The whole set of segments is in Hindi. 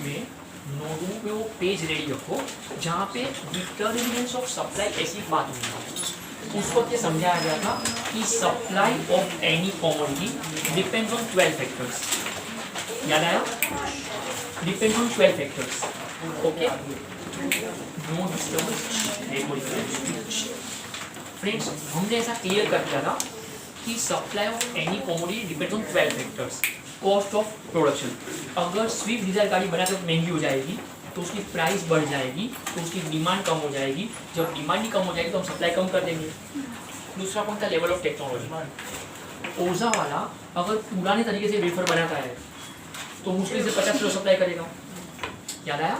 में नोटबुक में वो पेज रेडी रखो जहाँ पे डिटर्मिनेंट्स ऑफ सप्लाई ऐसी बात हुई। उस वक्त ये समझाया गया था कि supply of any commodity depends on 12 factors. याद आया? Depends on 12 factors. Okay, no disturbance. Friends, हमने ऐसा क्लियर कर दिया था कि supply of any commodity depends on 12 factors. Cost of production, अगर स्विफ्ट डिजायर गाड़ी बनाकर महंगी हो जाएगी तो उसकी प्राइस बढ़ जाएगी, तो उसकी डिमांड कम हो जाएगी। जब डिमांड ही कम हो जाएगी तो हम सप्लाई कम कर देंगे। दूसरा पॉइंट था लेवल ऑफ टेक्नोलॉजी। ओजा वाला अगर पुराने तरीके से वेफर बनाता है तो मुश्किल से 50 किलो सप्लाई करेगा। याद आया?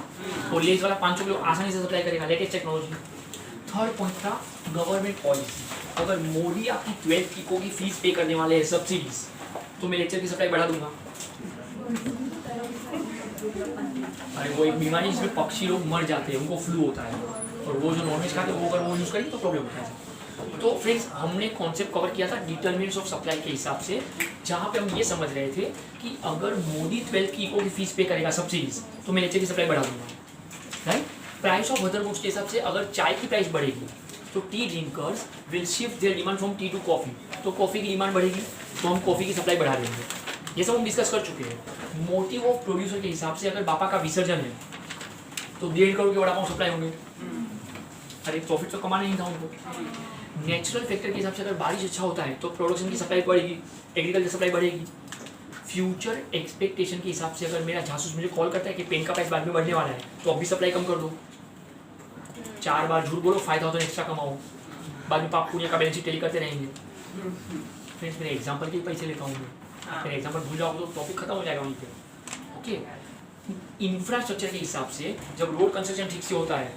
और लेज वाला 500 किलो आसानी से सप्लाई करेगा, लेटेस्ट टेक्नोलॉजी। थर्ड पॉइंट था गवर्नमेंट पॉलिसी। अगर मोदी आपकी 12 टीको की फीस पे करने वाले हैं सब्सिडीज, तो मैं लेक्चर की सप्लाई बढ़ा दूंगा। अरे वो एक बीमारी जिसमें पक्षी लोग मर जाते हैं, उनको फ्लू होता है, और वो जो नॉनवेज खाते हैं वो अगर वो यूज करेंगे तो प्रॉब्लम होता है। तो फ्रेंड्स, हमने कॉन्सेप्ट कवर किया था डिटर्मिनेंट्स ऑफ सप्लाई के हिसाब से, जहाँ पे हम ये समझ रहे थे कि अगर मोदी 12 की इको की फीस पे करेगा सब्सिडीज, तो मैं लेक्चर की सप्लाई बढ़ा दूंगा। Right? Price of other goods के हिसाब से अगर चाय की प्राइस बढ़ेगी तो tea drinkers will shift their demand from tea to coffee, तो कॉफी की डिमांड बढ़ेगी तो हम कॉफी की सप्लाई बढ़ा देंगे। ये सब हम डिस्कस कर चुके हैं। मोटिव ऑफ प्रोड्यूसर के हिसाब से अगर बापा का विसर्जन है तो 1.5 करोड़ के वड़ा पाव सप्लाई होंगे। अरे प्रॉफिट तो कमाना नहीं था उनको। नेचुरल फैक्टर के हिसाब से अगर बारिश अच्छा होता है तो प्रोडक्शन की सप्लाई बढ़ेगी, एग्रीकल्चर सप्लाई बढ़ेगी। फ्यूचर एक्सपेक्टेशन के हिसाब से अगर मेरा जासूस मुझे कॉल करता है कि पेन का प्राइस बाद में बढ़ने वाला है तो अभी सप्लाई कम कर दो। 4 बार झूठ बोलो, 5,000 एक्स्ट्रा कमाओ, बाद में पाप पुण्य का बैलेंस शीट टेली करते रहेंगे। फ्रेंड्स, मेरे एग्जांपल के पैसे लेता हूँ मैं, मेरे एग्जांपल भूल जाओ तो टॉपिक खत्म हो जाएगा वहीं पे। ओके, इंफ्रास्ट्रक्चर के हिसाब से जब रोड कंस्ट्रक्शन ठीक से होता है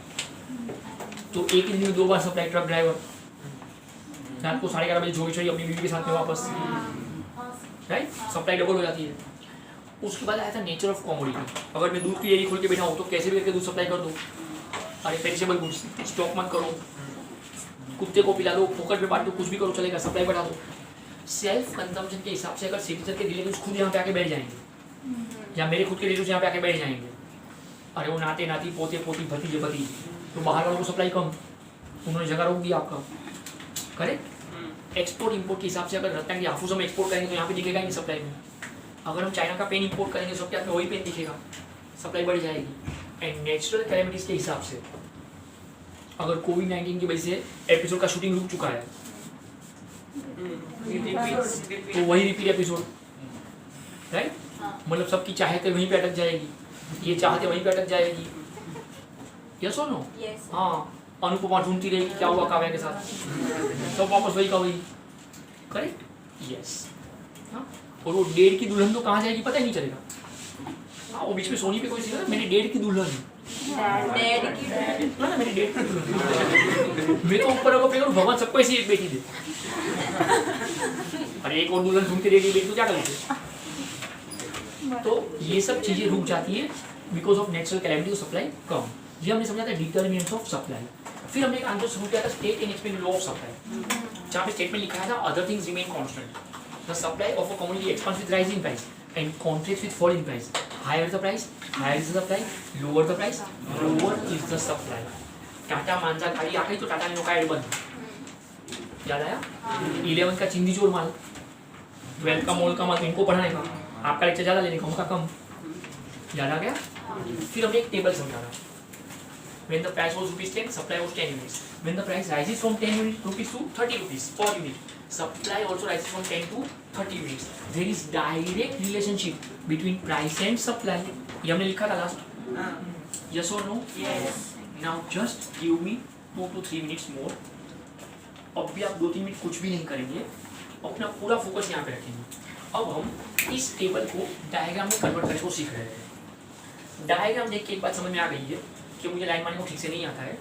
तो एक दिन में 2 बार सप्लाई ट्रक ड्राइवर, रात को 11:30 बजे जोगेश्वरी अपनी बीवी के साथ में वापस, राइट? सप्लाई डबल हो जाती है। उसके बाद आया था नेचर ऑफ कमोडिटी। अगर मैं दूध की डेयरी खोल के बैठा हूँ तो कैसे भी करके दूध सप्लाई कर दो। अरे पेरिशेबल गुड्स स्टॉक मत करो, कुत्ते को पिला दो, फोकट में बांट दो, कुछ भी करो चलेगा, सप्लाई बढ़ा दो। सेल्फ कंजम्पशन के हिसाब से अगर सिटीजन के रिलेटिव्स खुद यहाँ पे आके बैठ जाएंगे या मेरे खुद के रिलेटिव्स यहाँ पे आके बैठ जाएंगे, अरे वो नाते नाती पोते पोती भतीजे भतीजे, तो बाहर वालों को सप्लाई कम, उन्होंने जगह रोक दिया आपका। करेक्ट? एक्सपोर्ट इंपोर्ट के हिसाब से अगर रत्न की हाफूज हम एक्सपोर्ट करेंगे तो यहाँ पे दिखेगा नहीं सप्लाई में। अगर हम चाइना का पेन इंपोर्ट करेंगे सबके हाथ में वही पेन दिखेगा, सप्लाई बढ़ जाएगी। एंड नेचुरल कैलेमिटीज के हिसाब से अगर कोविड-19 की वजह से एपिसोड का शूटिंग रुक चुका है तो वही रिपीट एपिसोड, राइट? मतलब सबकी चाहते वहीं पे अटक जाएगी, ये चाहते वहीं पे अटक जाएगी। यस और नो? हाँ, अनुपमा ढूंढती रहेगी क्या हुआ काव्या के साथ, सब वापस वही का वही। करेक्ट? यस। और वो 1.5 की दुल्हन तो कहाँ जाएगी पता ही नहीं चलेगा। हाँ, वो बीच में सोनी पे कोई सीखा मेरी 1.5 की दुल्हन, मेरी 1.5 की दुल्हन, मैं तो ऊपर को फेंकूं भगवान सबको ऐसी एक बेटी दे। अरे एक और दुल्हन ढूंढ के देगी बेटी तो क्या करेंगे? तो ये सब चीजें रुक जाती है because of natural calamity, supply कम। ये हमने समझा था डिटर्मिनेंट्स ऑफ सप्लाई। फिर हमने एक आंसर शुरू किया था state and expand law of supply, जहाँ पे स्टेटमेंट लिखा था other things remain constant, the supply of a commodity expends with rising price and contracts with fall in price. Higher the price, higher is the supply. Lower the price, lower is the supply. Tata Manza गाड़ी आ गई तो टाटा ने का एड बंद, याद आया? 11 का चिंदी चोर माल, 12 का मोल का माल, इनको पढ़ाने का, आपका लेक्चर ज़्यादा लेने का, उनका कम, याद आ गया? फिर हमने एक टेबल समझा था। When the price was ₹10, supply was 10 units. When the price rises from 10 rupees to 30 rupees per unit, supply also rises from 10 to 30 units. There is direct relationship between price and supply. ये हमने लिखा था last. Yes or no? Yes. Now just give me 2 to 3 minutes more. अब भी आप 2-3 मिनट कुछ भी नहीं करेंगे, अपना पूरा फोकस यहाँ पे रखेंगे। अब हम इस टेबल को डायग्राम में कन्वर्ट करके सीख रहे हैं। डायग्राम देख के एक बात समझ में आ गई है कि मुझे लाइन मारने को ठीक से नहीं आता है,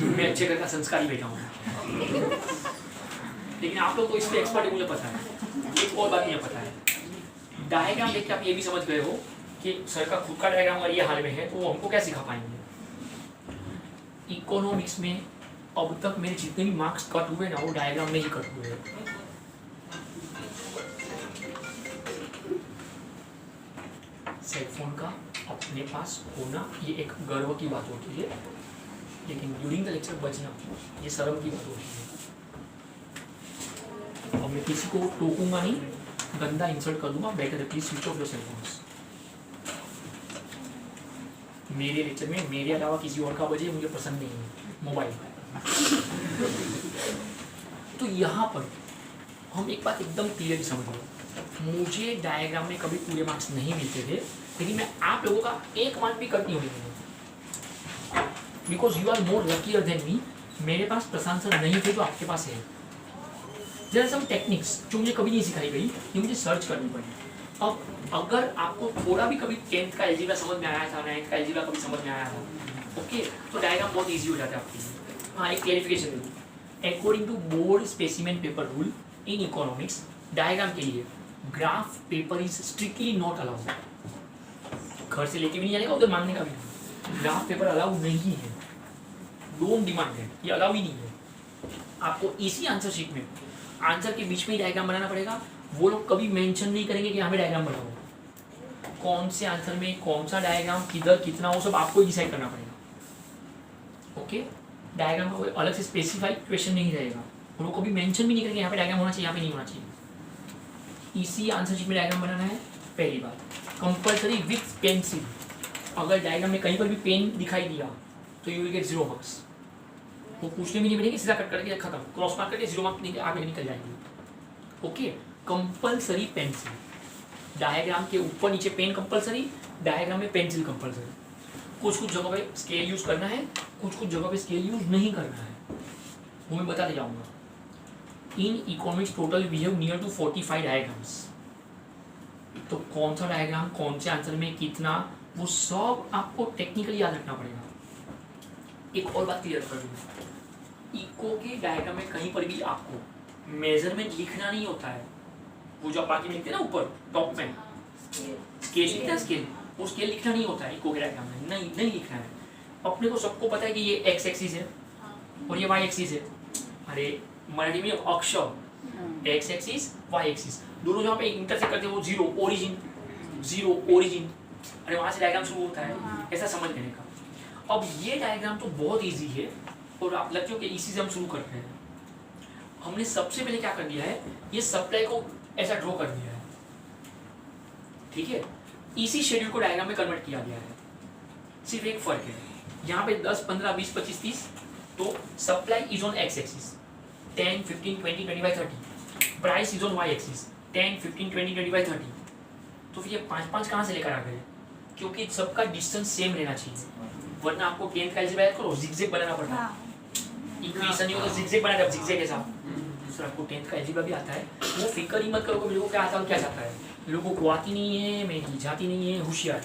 मैं अच्छे घर का संस्कारी बैठा हूँ। लेकिन आप लोग तो इस पे एक्सपर्ट है, मुझे पता है। एक और बात मुझे पता है, डायग्राम देख के आप ये भी समझ गए हो कि सर का खुद का डायग्राम अगर ये हाल में है तो वो हमको क्या सिखा पाएंगे। इकोनॉमिक्स में अब तक मेरे जितने भी मार्क्स कट हुए ना वो डायग्राम में ही कट हुए हैं। सेलफोन का अपने पास होना ये एक गर्व की बात होती है, लेकिन ड्यूरिंग द लेक्चर बचना ये शर्म की बात होती है। अब मैं किसी को टोकूंगा नहीं, गंदा इंसल्ट कर दूंगा, बेटर है please switch off your cell phones. मेरे लेक्चर में मेरे अलावा किसी और का बजे मुझे पसंद नहीं है मोबाइल। तो यहाँ पर हम एक बात एकदम क्लियर समझ लो, मुझे डायग्राम में कभी पूरे मार्क्स नहीं मिलते थे, लेकिन मैं आप लोगों का एक मार्क भी कट नहीं होने दूंगा, because you are more luckier than me. मेरे पास प्रशांत सर नहीं थे जो आपके पास है। जरा सम टेक्निक्स जो मुझे कभी नहीं सिखाई गई, ये मुझे सर्च करनी पड़ी। अब अगर आपको थोड़ा भी कभी 10th का अलजेब्रा समझ में आया था, 9th का अलजेब्रा कभी समझ में आया था, ओके, तो डायग्राम बहुत ईजी हो जाता है आपके लिए। हाँ, एक क्लैरिफिकेशन दे दूँ, according to board specimen paper rule in economics, diagram के लिए graph paper is strictly not allowed. घर से लेके भी नहीं जाएगा, उधर मांगने का भी नहीं। ग्राफ पेपर अलाउ नहीं है, डोंट डिमांड है, ये अलाउ ही नहीं है। आपको इसी आंसर शीट में आंसर के बीच में ही डायग्राम बनाना पड़ेगा। वो लोग कभी मेंशन नहीं करेंगे कि यहाँ पे डायग्राम बनाओ। कौन से आंसर में कौन सा डायग्राम किधर कितना, वो सब आपको ही डिसाइड करना पड़ेगा। ओके, डायग्राम का कोई अलग से स्पेसिफाइड क्वेश्चन नहीं रहेगा। वो लोग कभी मेंशन भी नहीं करेंगे यहाँ पे डायग्राम होना चाहिए, यहाँ पे नहीं होना चाहिए। इसी आंसर शीट में डायग्राम बनाना है। पहली बात, कंपल्सरी विथ पेंसिल। अगर डायग्राम में कहीं पर भी पेन दिखाई दिया तो यू विल गेट 0 मार्क्स। वो पूछने भी नहीं पड़ेंगे, सीधा कट करके खत्म, क्रॉस मार्क करके 0 मार्क आगे निकल जाएंगे। Okay, compulsory pencil. डायग्राम के ऊपर नीचे पेन कंपल्सरी, डायग्राम में पेंसिल कंपल्सरी। कुछ कुछ जगह पे स्केल यूज करना है, कुछ कुछ जगह पे स्केल यूज नहीं करना है, वो मैं बताते जाऊंगा। In economics total we have near to 45 diagrams. तो कौन सा डायग्राम कौन से आंसर में कितना, वो सब आपको टेक्निकली याद रखना पड़ेगा। एक और बात क्लियर कर दूँ, इको के डायग्राम में कहीं पर भी आपको मेजरमेंट लिखना नहीं होता है। वो जो आप बाकी में लिखते हैं ना ऊपर टॉप में स्केल लिखते हैं, स्केल, वो स्केल लिखना नहीं होता है इको के डायग्राम में, नहीं लिखना है। अपने को सबको पता है कि ये एक्स एक्सिस है और ये वाई एक्सिस है। अरे मराठी में अक्षर एक्स एक्सिस वाई एक्सिस दोनों जहाँ पे इंटरसेक्ट करते हैं वो जीरो ओरिजिन, अरे वहाँ से डायग्राम शुरू होता है, ऐसा समझ लेने का। अब ये डायग्राम तो बहुत इजी है और आप लगते हो कि इसी से हम शुरू करते हैं। हमने सबसे पहले क्या कर दिया है, ये सप्लाई को ऐसा ड्रॉ कर दिया है, ठीक है। इसी शेड्यूल को डायग्राम में कन्वर्ट किया गया है। सिर्फ एक फर्क है, यहाँ पे 10, 15, 20, 25, 30, तो supply is on X axis 10, 15, 20, 25, 30, price is on Y axis 10, 15, 20, 25, 30। तो फिर ये 5-5 कहाँ से लेकर आ गए, क्योंकि सबका डिस्टेंस सेम रहना चाहिए, वरना आपको 10th का अलजेब्रा याद करो जिगजैग बनाना पड़ता है। इक्वेशन नहीं हो तो जिगजैग बनाना है, जिगजैग ऐसा। दूसरा आपको 10th का अलजेब्रा भी आता है, वो फिक्र ही मत करो कि मेरे को क्या आता है और क्या जाता है। लोगों को आती नहीं है, मेरी जाती नहीं है, होशियार।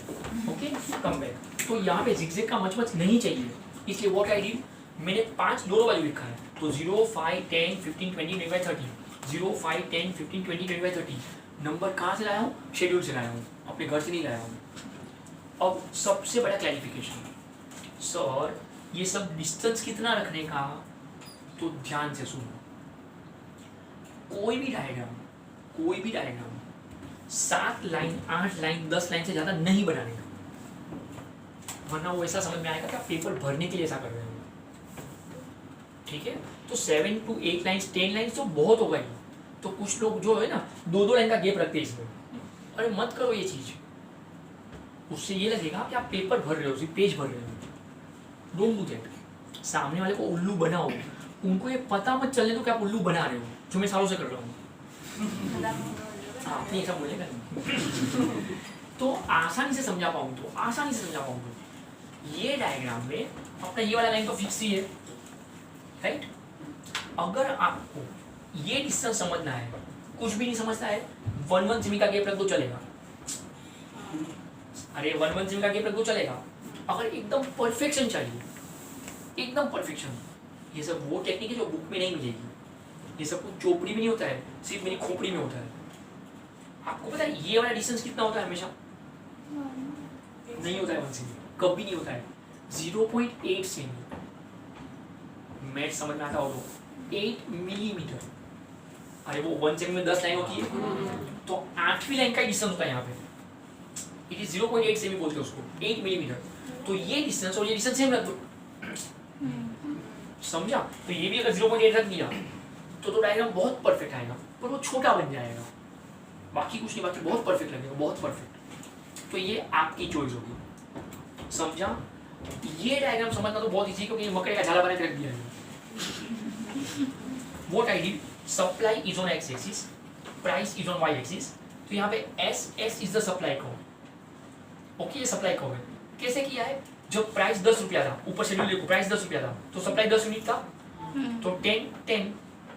Okay, come back. तो यहाँ पे जिगजैग का मच नहीं चाहिए, इसलिए व्हाट आई डिड, मैंने 5 दोनों वैल्यू लिखा है। तो 0, 5, 10, 15, 20, 25, 30, 0, 5, 10, 15, 20, 25, 30 नंबर कहाँ से लाया हूँ, शेड्यूल से लाया हूँ, अपने घर से नहीं लाया हूँ। अब सबसे बड़ा क्लैरिफिकेशन, सर ये सब डिस्टेंस कितना रखने का, तो ध्यान से सुनो। कोई भी डायग्राम 7 लाइन, 8 लाइन, 10 लाइन से ज्यादा नहीं बनाने का, वरना वो ऐसा समझ में आएगा कि आप पेपर भरने के लिए ऐसा कर रहे हो, ठीक है। तो 7 to 8 लाइन, 10 लाइन तो बहुत हो गई। तो कुछ लोग जो है ना 2-2 लाइन का गैप रखते हैं इसमें, अरे मत करो ये चीज, उससे ये लगेगा कि आप पेपर भर रहे हो, सिर्फ पेज भर रहे हो। Don't do that. सामने वाले को उल्लू बनाओ, उनको ये पता मत चलने दो कि आप उल्लू बना रहे हो, जो मैं सालों से कर रहा हूँ। आप नहीं ऐसा बोलेगा तो आसानी से समझा पाऊँ तो ये डायग्राम में अपना ये वाला लाइन तो फिक्स ही है, राइट। अगर आपको ये डिस्टेंस समझना है, कुछ भी नहीं समझता है, 1-1 सेमी का गैप रख दो चलेगा। अरे 1-1 सेमी का गैप रख दो चलेगा। अगर एकदम परफेक्शन चाहिए, एकदम परफेक्शन, ये सब वो टेक्निक है जो बुक में नहीं मिलेगी। ये सब कुछ चोपड़ी में नहीं होता है, सिर्फ मेरी खोपड़ी में होता है। आपको पता है ये वाला डिस्टेंस कितना होता है, हमेशा नहीं होता है 1 सेमी, कभी नहीं होता है, 0.8 सेमी। मैथ समझ में आता हो तो 8 मिलीमीटर। अरे वो 1 सेमी में 10 लाइन होती है, तो 8वीं लाइन का डिस्टेंस होता है यहाँ पे। इट इज 0.8 सेमी बोलते हैं उसको, 8 मिलीमीटर। तो ये डिस्टेंस और ये डिस्टेंस सेम रख दो, समझा? तो ये भी अगर 0.8 रख दिया तो डायग्राम बहुत परफेक्ट आएगा, पर वो छोटा बन जाएगा, बाकी कुछ नहीं, बाकी बहुत परफेक्ट लगेगा, बहुत परफेक्ट। तो ये आपकी चॉइस होगी, समझा? ये डायग्राम समझना तो बहुत इजी, क्योंकि मकड़े का झाला बना के रख दिया है। What I did, supply is on x axis, price is on y axis। तो यहाँ पे S is the supply curve। Okay, ये सप्लाई कर्व है। कैसे किया है? जब प्राइस 10 रुपया था, ऊपर शेड्यूल देखो, प्राइस 10 रुपया था, तो सप्लाई 10 यूनिट था, तो 10 10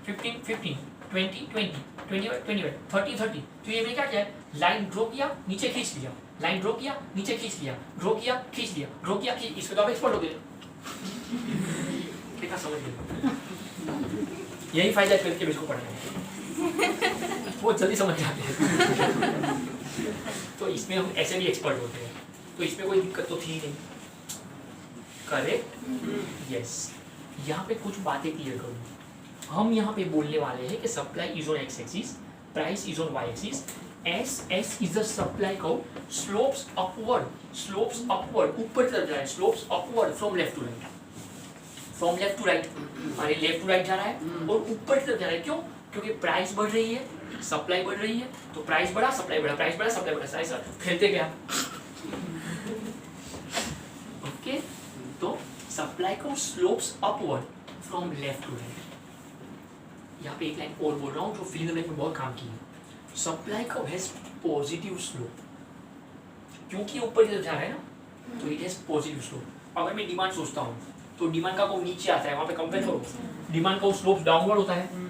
15 15 20 20 25 25 30 30। तो ये मैंने क्या किया है, लाइन ड्रॉ किया, नीचे खींच लिया, लाइन ड्रॉ किया, नीचे खींच लिया, ड्रॉ किया, खींच लिया, ड्रॉ किया, खींच। इसमें तो आप एक्सपर्ट हो गए, देखा, समझ गए। यही फायदा करके इसको पढ़ना है, बहुत जल्दी समझ जाते हैं। तो इसमें हम ऐसे भी एक्सपर्ट होते हैं, तो इसमें कोई दिक्कत तो थी नहीं, करेक्ट? यस। यहाँ पे कुछ बातें क्लियर करूँ। हम यहाँ पे बोलने वाले हैं कि supply is on X axis, price is on Y axis, S is the supply curve, slopes upward, ऊपर तरफ जा रहा है, slopes upward from left to right, from left to right, हमारे लेफ्ट टू राइट जा रहा है और ऊपर तरफ जा रहा है। क्यों? क्योंकि प्राइस बढ़ रही है, सप्लाई बढ़ रही है, तो प्राइस बढ़ा, सप्लाई बढ़ा, प्राइस बढ़ा, सप्लाई बढ़ा, सारे फैलते गया। ओके, तो सप्लाई को slopes upward from left to right. यहाँ पे एक लाइन और बोल रहा हूँ जो फिल इन द ब्लैंक में बहुत काम की है। सप्लाई को हैज पॉजिटिव स्लोप, क्योंकि ऊपर की तरफ जा रहा है ना, तो इट हैज पॉजिटिव स्लोप। अगर मैं डिमांड सोचता हूँ तो डिमांड का को नीचे आता है, वहाँ पे कंपेयर करो, डिमांड का स्लोप डाउनवर्ड होता है,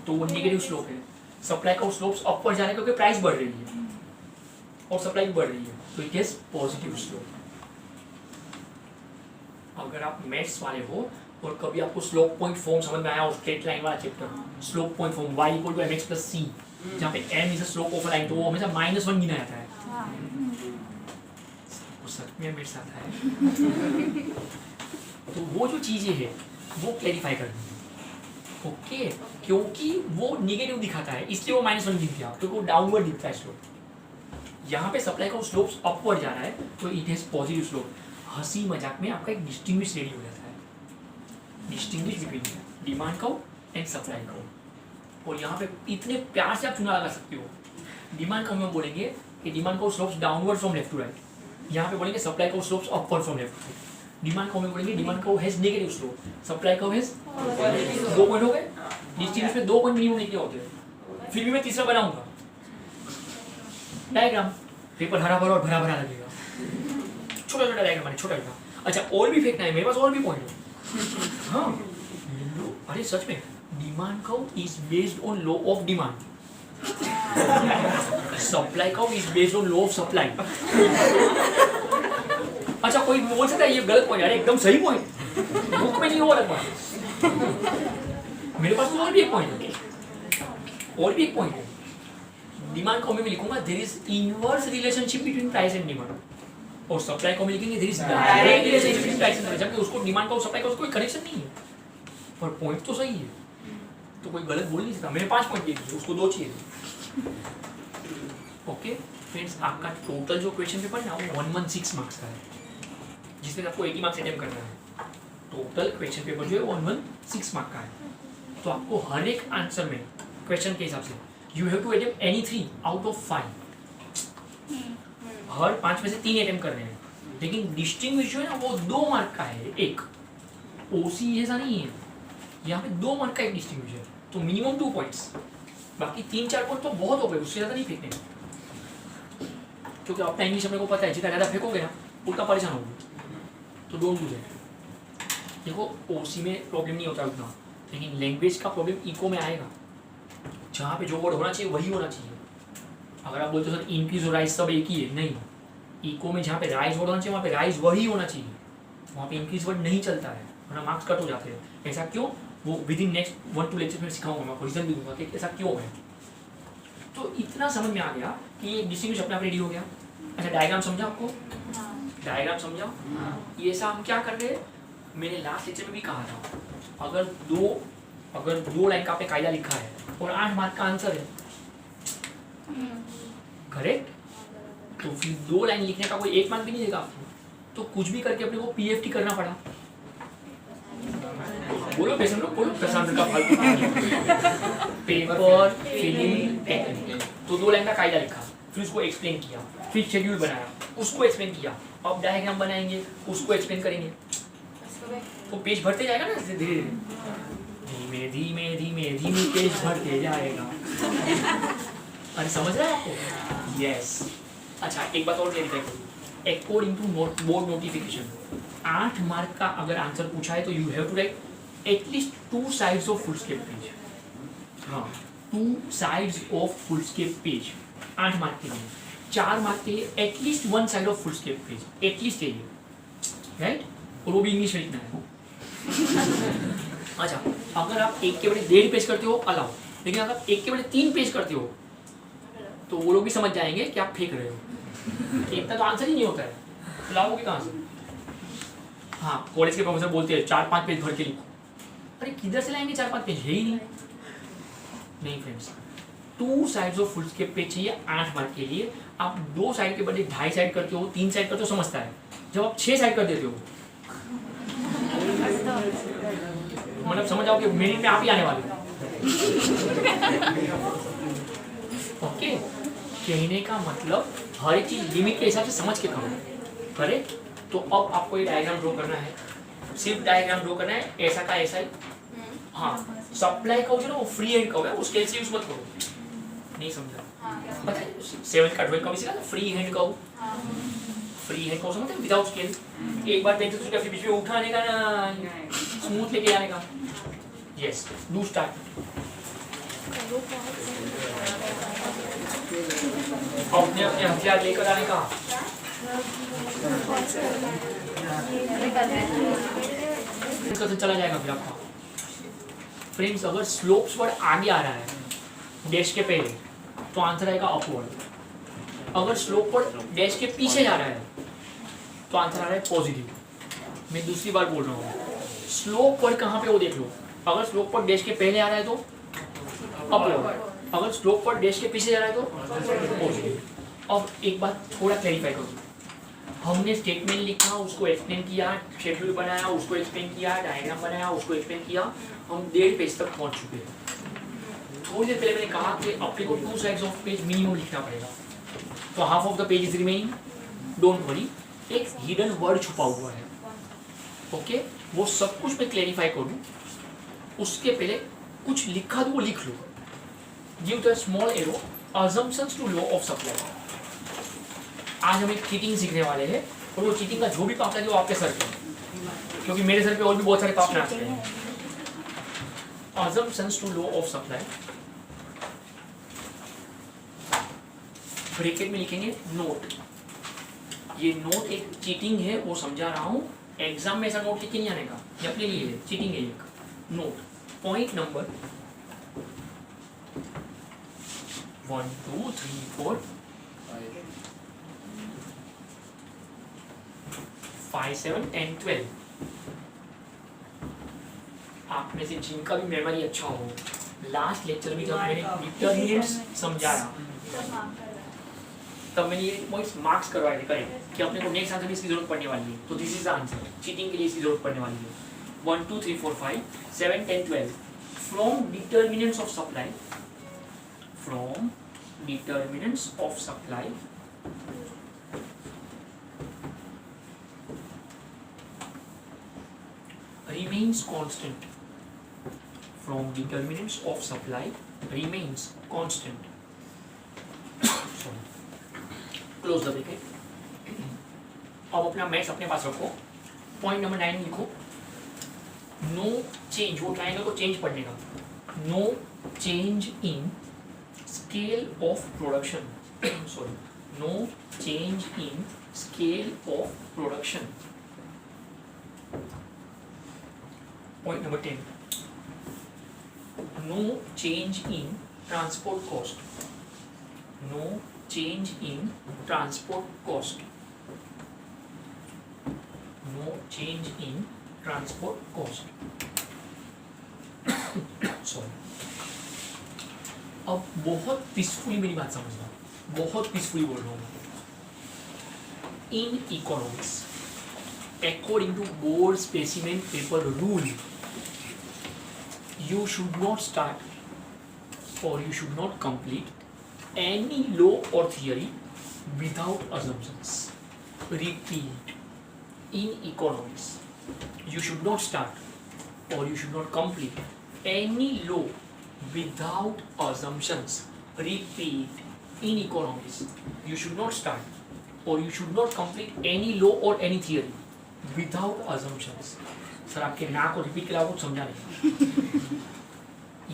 तो वो नेगेटिव स्लोप है। सप्लाई का स्लोप्स अपवर्ड जा रहा है क्योंकि प्राइस बढ़ रही है और सप्लाई भी बढ़ रही है, तो इट हैज पॉजिटिव स्लोप। अगर आप मैथ्स वाले हो और कभी आपको स्लोप पॉइंट फॉर्म समझ में आया हो, स्ट्रेट लाइन वाला chapter, slope point form y = mx + c, जहाँ पे m is the slope of a line, तो वो हमेशा -1 गिना जाता है। वो सच में मेरे साथ है। तो वो जो चीजें हैं वो क्लैरिफाई कर दी, ओके? क्योंकि वो नेगेटिव दिखाता है, इसलिए वो -1 गिन दिया, क्योंकि वो डाउनवर्ड दिखता है स्लोप। यहाँ पे सप्लाई का स्लोप्स अपवर्ड जा रहा है, तो इट हैज पॉजिटिव स्लोप। हंसी मजाक में आपका एक डिस्टिंग्विश रेडी हो जाता है, distinguish between demand curve and supply curve. और यहाँ पे इतने प्यार से आप चुना लगा सकते हो। डिमांड कर्व में बोलेंगे कि demand curve slopes downward from left to right, यहाँ पे बोलेंगे supply curve slopes upward from left to right. Demand curve में बोलेंगे demand curve has negative slope, supply curve has 2 point हो गए। डिस्टिंग्विश में 2 पॉइंट मिनिमम निकले होते हैं। फिर भी मैं तीसरा बनाऊंगा डायग्राम, पेपर हरा भरा और भरा भरा लगेगा, छोटा छोटा डायग्राम है, छोटा छोटा। अच्छा, और भी फेंकना है, मेरे पास और भी पॉइंट है। हाँ, अरे सच में, demand curve is based on law of demand, supply curve is based on law of supply. अच्छा, कोई बोल सकता है ये गलत पॉइंट, अरे एकदम सही पॉइंट, बुक में नहीं हो रहा। मेरे पास तो और भी एक पॉइंट है, और भी एक पॉइंट है। डिमांड कर्व में लिखूंगा there is inverse relationship between price and demand, और सप्लाई कर्व में लिखेंगे there is direct relationship between price and demand, जबकि उसको डिमांड कर्व सप्लाई कर्व कोई कनेक्शन नहीं है, पर पॉइंट तो सही है, तो कोई गलत बोल नहीं सकता। मैंने 5 पॉइंट दिए, उसको 2 चाहिए। ओके फ्रेंड्स, आपका टोटल जो क्वेश्चन पेपर है ना वो 116 मार्क्स का है, जिसमें आपको 80 मार्क्स अटेम्प्ट करना है। टोटल क्वेश्चन पेपर जो है 116 मार्क का है, तो आपको हर एक आंसर में क्वेश्चन के हिसाब से you have to attempt any 3 out of 5। हर 5 में से 3 अटेम्प्ट कर रहे हैं, लेकिन डिस्टिंग्विश जो है ना वो 2 मार्क का है। एक ओसी ऐसा नहीं है, यहाँ पे 2 मार्क का एक डिस्टिंग्विश है, तो मिनिमम 2 पॉइंट्स, बाकी 3-4 पॉइंट तो बहुत हो गए, उससे ज़्यादा नहीं फेंकने, क्योंकि अपना इंग्लिश अपने को पता है, जितना ज़्यादा फेंकोगे ना उतना परेशान होगे, तो डोंट डू दैट। देखो ओसी में प्रॉब्लम नहीं होता उतना, लेकिन लैंग्वेज का प्रॉब्लम इको में आएगा, जहाँ पे जो वर्ड होना चाहिए वही होना चाहिए। अगर आप बोलते हो सर इंक्रीज और राइज सब एक ही है, नहीं, इको में जहाँ पे राइज वर्ड होना चाहिए वहाँ पे राइज वही होना चाहिए, वहाँ पे इंक्रीज वर्ड नहीं चलता है, वरना मार्क्स कट हो जाते हैं। ऐसा क्यों, वो विद इन नेक्स्ट 1-2 लेक्चर में सिखाऊंगा, मैं आपको रीजन भी दूंगा कि ऐसा क्यों है। तो इतना समझ में आ गया कि ये डिस्टिंग्विश अपने आप रेडी हो गया। अच्छा, डायग्राम समझा आपको? डायग्राम समझा? ये ऐसा हम क्या कर रहे हैं, मैंने लास्ट लेक्चर में भी कहा था, अगर दो लाइन का आपने कायदा लिखा है और 8 मार्क का आंसर है, करेक्ट, तो फिर 2 लाइन लिखने का कोई 1 मार्क भी नहीं देगा आपको, तो कुछ भी करके अपने को पीएफटी करना पड़ा। बोलो पेशेंट लोग, बोलो प्रशांत का फालतू पेपर फिलिंग टेक्निक। तो 2 लाइन का कायदा लिखा, फिर उसको एक्सप्लेन किया, फिर शेड्यूल बनाया, उसको एक्सप्लेन किया, अब डायग्राम बनाएंगे, उसको एक्सप्लेन करेंगे, तो पेज भरते जाएगा ना धीरे धीरे, धीमे धीमे धीमे धीमे पेज भरते जाएगा। अरे समझ रहा है आपको? यस। अच्छा एक बात और क्लियरिफाई करूँ, according to board notification 8 mark का अगर आंसर पूछा है तो you have to write at least 2 sides of foolscap page. हाँ 2 sides of foolscap page 8 mark के लिए। 4 मार्क के लिए at least 1 side of foolscap page, at least चाहिए, राइट? और वो भी इंग्लिश में लिखना है। अच्छा अगर आप 1 के बड़े 1.5 पेज करते हो अलाउ, लेकिन अगर 1 के बड़े 3 पेज करते हो तो वो लोग भी समझ जाएंगे कि आप फेंक रहे हो, इतना तो आंसर ही नहीं होता है, लाओगे कहाँ से? हाँ कॉलेज के प्रोफेसर बोलते हैं 4-5 पेज भर के लिखो, अरे किधर से लाएंगे 4-5 पेज, है ही नहीं friends. 2 sides of foolscap page चाहिए 8 मार्क के लिए। आप 2 साइड के बदले 2.5 साइड करते हो, 3 साइड करते हो समझता है, जब आप 6 साइड कर देते हो मतलब समझ आओ कि मिनट में आप ही आने वाले हो। ओके कहने का मतलब हर एक चीज लिमिट के हिसाब से समझ के करो, करेक्ट? तो अब आपको ये डायग्राम ड्रॉ करना है, सिर्फ डायग्राम ड्रॉ करना है, ऐसा का ऐसा ही। हाँ सप्लाई का जो ना वो फ्री हैंड का है, वो स्केल से यूज मत करो। नहीं समझा? पता है 7 का 12 का भी सीखा था, फ्री हैंड का, फ्री हैंड को समझते हैं, विदाउट स्केल। एक बार बेंच से फिर बीच में उठाने का ना, स्मूथ लेके आने का। Yes do start. अपने अपने हथियार लेकर आने का। कैसे चला जाएगा फिर आपका? फ्रेंड्स अगर स्लोप्स वर्ड आगे आ रहा है डैश के पहले तो आंसर आएगा अपवर्ड। अगर स्लोप वर्ड डैश के पीछे जा रहा है तो आंसर आ रहा है पॉजिटिव। मैं दूसरी बार बोल रहा हूँ, स्लोप वर्ड कहाँ पे वो देख लो। अगर स्लोप वर्ड डैश के पहले आ रहा है तो अपवर्ड, अगर स्लोप वर्ड डैश के पीछे जा रहा है तो पॉजिटिव। अब एक बात थोड़ा क्लैरिफाई करो, हमने स्टेटमेंट लिखा, उसको एक्सप्लेन किया, शेड्यूल बनाया, उसको एक्सप्लेन किया, डायग्राम बनाया, उसको एक्सप्लेन किया, हम 1.5 पेज तक पहुंच चुके हैं। थोड़ी देर पहले मैंने कहा कि अपने को 2 साइड्स ऑफ पेज मिनिमम लिखना पड़ेगा, तो half of the page is remaining. Don't worry, एक हिडन वर्ड छुपा हुआ है। ओके वो सब कुछ मैं क्लैरिफाई करूँ उसके पहले कुछ लिखा तो वो लिख लो। Give the small arrow assumptions to law of supply। आज हम एक चीटिंग सीखने वाले हैं और वो चीटिंग का जो भी पाप है वो आपके सर पे, क्योंकि मेरे सर पे और भी बहुत सारे पाप नाचते हैं। assumptions to law of supply, bracket में लिखेंगे नोट। ये नोट एक चीटिंग है वो समझा रहा हूँ, एग्जाम में ऐसा नोट लिख के नहीं आने का, ये अपने लिए है, चीटिंग है एक नोट। Point number 1 2 3 4 5 7 10 12। आप में से जिनका भी मेमोरी अच्छा हो, लास्ट लेक्चर में जब मैंने डिटरमिनेंट्स समझाया तब मैंने ये पॉइंट्स मार्क्स करवाए थे करेक्ट, कि अपने को नेक्स्ट आंसर में इसकी जरूरत पड़ने वाली है, तो this is the answer. Cheating के लिए इसकी जरूरत पड़ने वाली है। 1 2 3 4 5 7 10 12 from determinants of supply, from determinants of supply remains constant, from determinants of supply remains constant। sorry, close the bracket। अब अपना मैथ्स अपने पास रखो। पॉइंट नंबर 9 लिखो, नो चेंज, वो ट्रायंगल को चेंज पढ़ने का, no change in scale of production sorry, no change in scale of production। point number 10, no change in transport cost, no change in transport cost, no change in transport cost sorry। अब बहुत पीसफुली मेरी बात समझना, बहुत पीसफुली बोल रहा हूँ। in economics, according to board specimen paper rule, you should not start or you should not complete any law or theory without assumptions. Repeat. In economics, you should not start or you should not complete any law without assumptions. Repeat. In economics, you should not start or you should not complete any law or any theory without assumptions. Sir आपके ना को रिपीट करा कुछ समझा नहीं.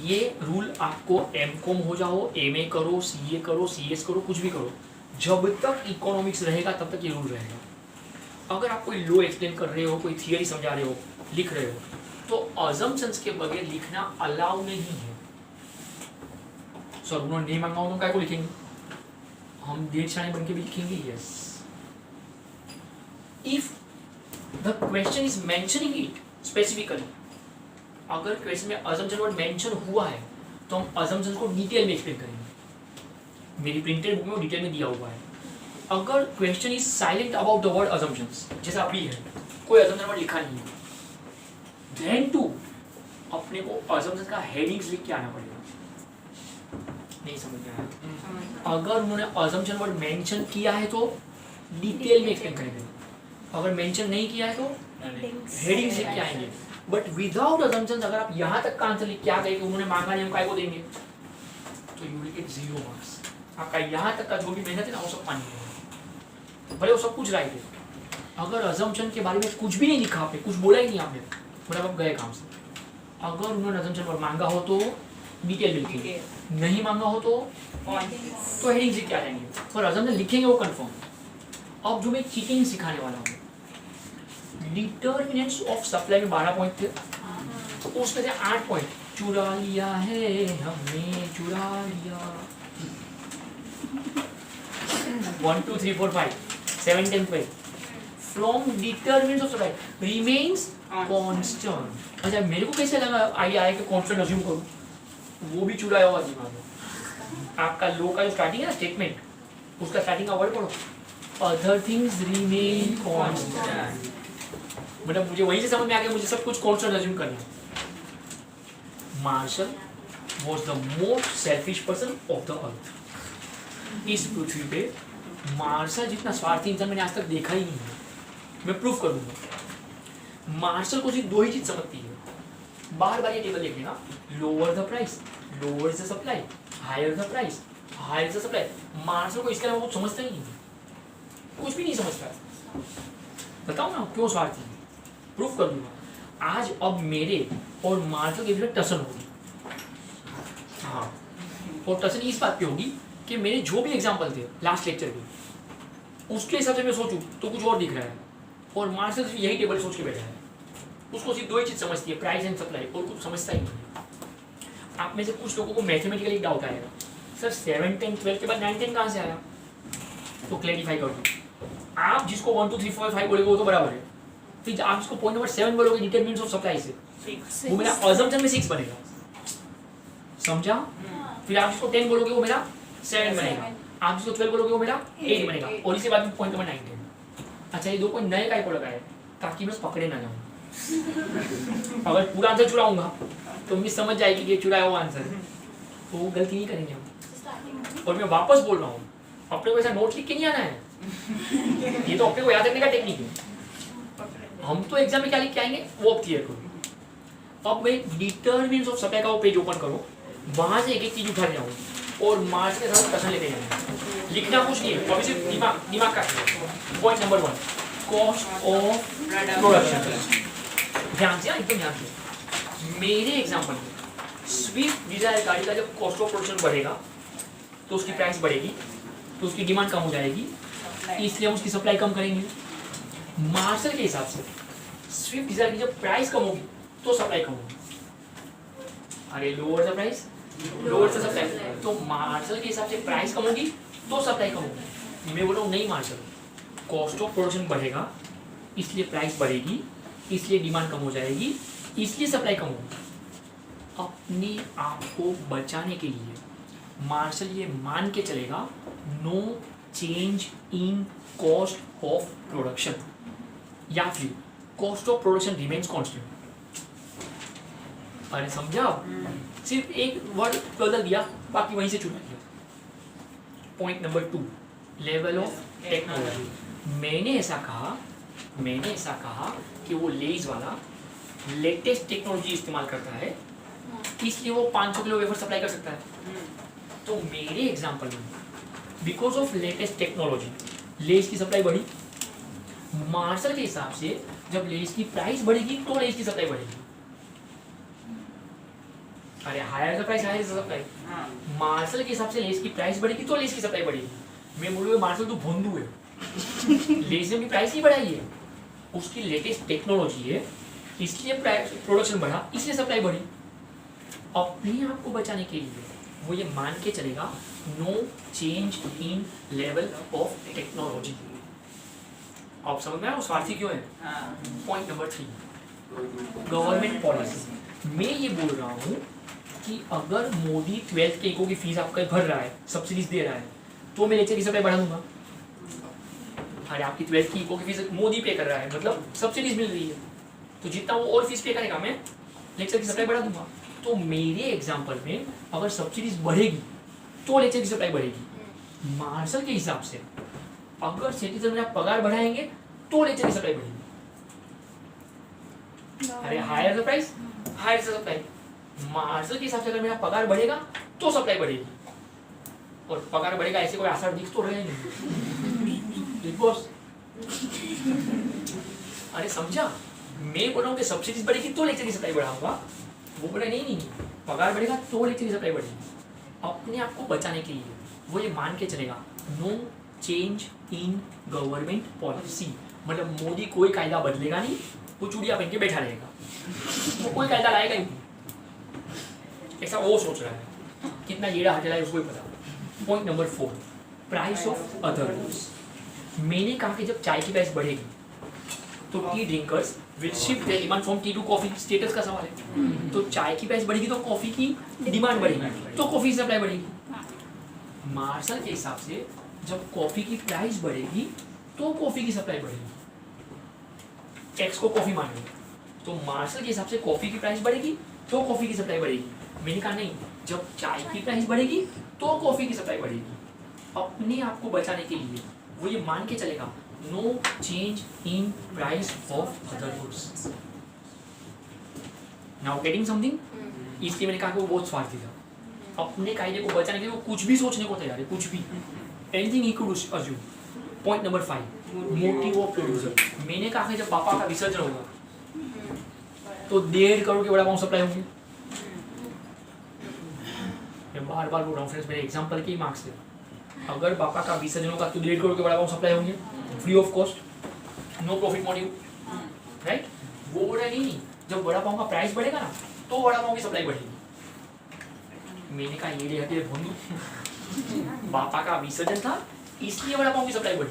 ये रूल आपको एमकॉम हो जाओ, एमए करो, सीए करो, सीएस करो, कुछ भी करो, जब तक इकोनॉमिक्स रहेगा तब तक ये रूल रहेगा. अगर आप कोई लॉ एक्सप्लेन कर रहे हो, कोई थियरी समझा रहे हो, लिख रहे हो, तो अजम्पशंस के बगैर लिखना अलाउ नहीं है. सर उन्होंने नहीं मांगा हो तो काय को लिखेंगे? हम डेढ़ शाने बन के भी लिखेंगे. Yes, if the question is mentioning it specifically, अगर क्वेश्चन में अजम्पशन वर्ड मेंशन हुआ है तो हम अजम्पशन को डिटेल में एक्सप्लेन करेंगे. मेरी प्रिंटेड बुक में डिटेल में दिया हुआ है. अगर question is silent about the word assumptions, जैसा अभी है, कोई अजम्पशन वर्ड लिखा नहीं है, देन टू अपने को अजम्पशन का हेडिंग्स लिख के आना पड़ेगा. नहीं समझ में आया? अगर उन्होंने अजम्पशन वर्ड मेंशन किया है तो डिटेल में एक्सप्लेन करेंगे, अगर मेंशन नहीं किया है तो हेडिंग्स लिख के आएंगे. बट विदाउट अजम्पशंस अगर आप यहाँ तक का आंसर लिख के आ गए कि उन्होंने मांगा नहीं, हम काय को देंगे, तो यू विल गेट 0 मार्क्स. आपका यहाँ तक का जो भी मेहनत है ना वो सब पानी है, भले वो सब कुछ राइट है. अगर अजम्पशन के बारे में कुछ भी नहीं लिखा, आपने कुछ बोला ही नहीं, आपने मतलब आप गए काम से. अगर उन्होंने अजम्पशन पर मांगा हो तो डिटेल लिखेंगे, नहीं मांगा हो तो हेडिंग लिख के आ जाएंगे. पर अजम्पशन लिखेंगे वो कंफर्म. अब जो मैं चीटिंग सिखाने वाला हूँ, डिटर्मिनेंट्स ऑफ सप्लाई में 12 पॉइंट थे, उसमें से 8 पॉइंट चुरा लिया है हमने, चुरा लिया. 1 2 3 4 5 7 10 12 from determinants of supply remains constant. अच्छा, मेरे को कैसे लगा आइडिया आया कि कांस्टेंट अज्यूम करूं, वो भी चुराया हुआ दिमाग में. आपका लो का जो स्टार्टिंग है ना स्टेटमेंट, उसका स्टार्टिंग का वर्ड पढ़ो, अदर थिंग्स रिमेन कांस्टेंट. मतलब मुझे वहीं से समझ में आ गया मुझे सब कुछ कांस्टेंट अज्यूम करना है. Marshall was the most selfish person of the earth. इस पृथ्वी पे मार्शल जितना स्वार्थी इंसान मैंने आज तक देखा ही नहीं है. मैं प्रूफ करूंगा. मार्शल को सिर्फ 2 ही चीज समझती है. बार बार ये टेबल देख लेना, lower the price, lower is the supply, higher the price, higher is the supply. Marshall को इसके अलावा कुछ समझता ही नहीं, कुछ भी नहीं समझता. बताओ ना क्यों स्वार्थी है, प्रूफ कर दूंगा. आज अब मेरे और मार्शल के बीच टसन होगी. हाँ, और टसन इस बात पे होगी कि मेरे जो भी एग्जाम्पल थे लास्ट लेक्चर के, उसके हिसाब से मैं सोचूं तो कुछ और दिख रहा है, और मार्शल सिर्फ यही टेबल सोच के बैठा है. उसको सिर्फ 2 ही चीज समझती है, प्राइस एंड सप्लाई, और कुछ समझता ही नहीं. आप में से कुछ लोगों को मैथमेटिकली डाउट आएगा, सर 7 10 12 के बाद 9 10 कहाँ से आया? तो क्लैरिफाई कर दो. आप जिसको 1 2 3 4 5 बोलेगे वो तो बराबर है. फिर आप जिसको पॉइंट नंबर 7 बोलोगे डिटरमिनेंट्स ऑफ सप्लाई से, वो मेरा अजम्पशन में 6 बनेगा. समझा? फिर आप जिसको 10 बोलोगे वो मेरा 7 बनेगा, आप जिसको 12 बोलोगे वो मेरा 8 बनेगा, और इसके बाद में पॉइंट नंबर 9 10. अच्छा, ये 2 पॉइंट नए काय को लगाए ताकि मैं पकड़े ना जाऊँ. अगर पूरा आंसर चुराऊंगा तो मिस समझ जाएगी कि ये चुराया हुआ आंसर है, तो वो गलती नहीं करेंगे हम. और मैं वापस बोल रहा हूँ, अपने को ऐसा नोट लिख के नहीं आना है. ये तो अपने को याद रखने का टेक्निक है. हम तो एग्जाम में क्या लिख के आएंगे वो अब क्लियर करो. अब मैं डिटरमिनेंट्स ऑफ सप्लाई का वो पेज ओपन करो, वहां से एक एक चीज उठा जाऊँ और मार्क्स के साथ क्वेश्चन लेते जाएंगे. लिखना कुछ नहीं है, अभी सिर्फ दिमाग का. Point number 1, cost of production. ध्यान से, एकदम ध्यान से. मेरे एग्जाम्पल में स्विफ्ट डिजायर गाड़ी का जब कॉस्ट ऑफ प्रोडक्शन बढ़ेगा तो उसकी प्राइस बढ़ेगी, तो उसकी डिमांड कम हो जाएगी, इसलिए हम उसकी सप्लाई कम करेंगे. मार्शल के हिसाब से स्विफ्ट डिजायर की जब प्राइस कम होगी तो सप्लाई कम होगी. अरे lower the price, lower the supply. तो मार्शल के हिसाब से प्राइस कम होगी तो सप्लाई कम होगी. मैं बोल रहा हूँ नहीं मार्शल, कॉस्ट ऑफ प्रोडक्शन बढ़ेगा इसलिए प्राइस बढ़ेगी, इसलिए डिमांड कम हो जाएगी, इसलिए सप्लाई कम होगी. अपने आप को बचाने के लिए मार्शल ये मान के चलेगा no change in cost of production, या फिर cost of production remains constant. अरे समझा? सिर्फ एक वर्ड बदल दिया, बाकी वहीं से चुना दिया। Point number 2, level of technology. मैंने ऐसा कहा कि वो लेज वाला लेटेस्ट टेक्नोलॉजी इस्तेमाल करता है, इसलिए वो 500 किलो वेफर सप्लाई कर सकता है। तो मेरे एग्जांपल में बिकॉज ऑफ लेटेस्ट टेक्नोलॉजी लेज की सप्लाई बढ़ी। मार्शल के हिसाब से जब लेज की प्राइस बढ़ेगी तो लेज की सप्लाई बढ़ेगी। अरे higher the price higher the supply. Marshall के हिसाब से लेज की प्राइस बढ़ेगी तो लेज की सप्लाई बढ़ेगी। मैं बोलूँगा मार्शल तो भोंदू है, लेज ने अपनी प्राइस नहीं बढ़ाई है, उसकी लेटेस्ट टेक्नोलॉजी है, इसलिए प्रोडक्शन बढ़ा, इसलिए सप्लाई बढ़ी। अपने आप को बचाने के लिए वो ये मान के चलेगा no change in level of technology. आप समझ में आया वो स्वार्थी क्यों है? Point number 3, government policy. मैं ये बोल रहा हूँ कि अगर मोदी 12th के इको की फीस आपका भर रहा है, सब्सिडीज दे रहा है, तो मैं लेक्चर की सप्लाई बढ़ा दूंगा। अरे आपकी 12th की इको की फीस मोदी पे कर रहा है, मतलब सब्सिडीज मिल रही है, तो जितना वो और फीस पे करेगा मैं लेक्चर की सप्लाई बढ़ा दूंगा। तो मेरे एग्जाम्पल में अगर सब्सिडीज बढ़ेगी तो लेक्चर की सप्लाई बढ़ेगी। मार्शल के हिसाब से अगर सिटीजन में पगार बढ़ाएंगे तो लेक्चर की सप्लाई बढ़ेगी। अरे higher the price higher the supply. Marshall के हिसाब से अगर मेरा पगार बढ़ेगा तो सप्लाई बढ़ेगी, और पगार बढ़ेगा ऐसे कोई आसार दिख तो रहे नहीं बिग बॉस। अरे समझा? मैं बोल रहा हूँ कि सब्सिडीज बढ़ेगी तो लेक्चर की सप्लाई बढ़ाऊंगा, वो बोला नहीं, पगार बढ़ेगा तो लेक्चर की सप्लाई बढ़ेगी। अपने आप को बचाने के लिए वो ये मान के चलेगा no change in government policy, मतलब मोदी कोई कायदा बदलेगा नहीं, वो चूड़िया पहन के बैठा रहेगा, वो कोई कायदा लाएगा ही नहीं, ऐसा वो सोच रहा है। कितना येड़ा हटेला है उसको ही पता। Point number 4, price of other goods. मैंने कहा कि जब चाय की प्राइस बढ़ेगी तो tea drinkers will shift their demand from tea to coffee. Status का सवाल है, तो चाय की प्राइस बढ़ेगी तो कॉफी की डिमांड बढ़ेगी, तो कॉफी की सप्लाई बढ़ेगी। मार्शल के हिसाब से जब कॉफी की प्राइस बढ़ेगी तो कॉफी की सप्लाई बढ़ेगी। एक्स को कॉफी मान लो, तो मार्शल के हिसाब से कॉफी की प्राइस बढ़ेगी तो कॉफी की सप्लाई बढ़ेगी। मैंने कहा नहीं, जब चाय की प्राइस बढ़ेगी तो कॉफी की सप्लाई बढ़ेगी। अपने आप को बचाने के लिए वो ये मान के चलेगा no change in price of other goods. Now getting something? इसलिए मैंने कहा कि वो बहुत स्वार्थी था। अपने कायदे को बचाने के लिए वो कुछ भी सोचने को तैयार है, कुछ भी, anything he could assume. Point number 5, motive of producer. मैंने कहा कि जब पापा का विसर्जन होगा तो 1.5 करोड़ के वड़ा पाव सप्लाई होंगे। मैं बार बार बोल रहा हूँ फ्रेंड्स, मेरे एग्जाम्पल के ही मार्क्स से, अगर पापा का विसर्जन होगा तो 1.5 करोड़ के वड़ा पाव सप्लाई होंगे, free of cost, no profit motive, right? वो बोल रहा नहीं, जब वड़ा पाव का प्राइस बढ़ेगा ना तो वड़ा पाव की सप्लाई बढ़ेगी। मैंने कहा ये हटे भोंदू, पापा का विसर्जन था इसलिए वड़ा पाव की सप्लाई बढ़ी।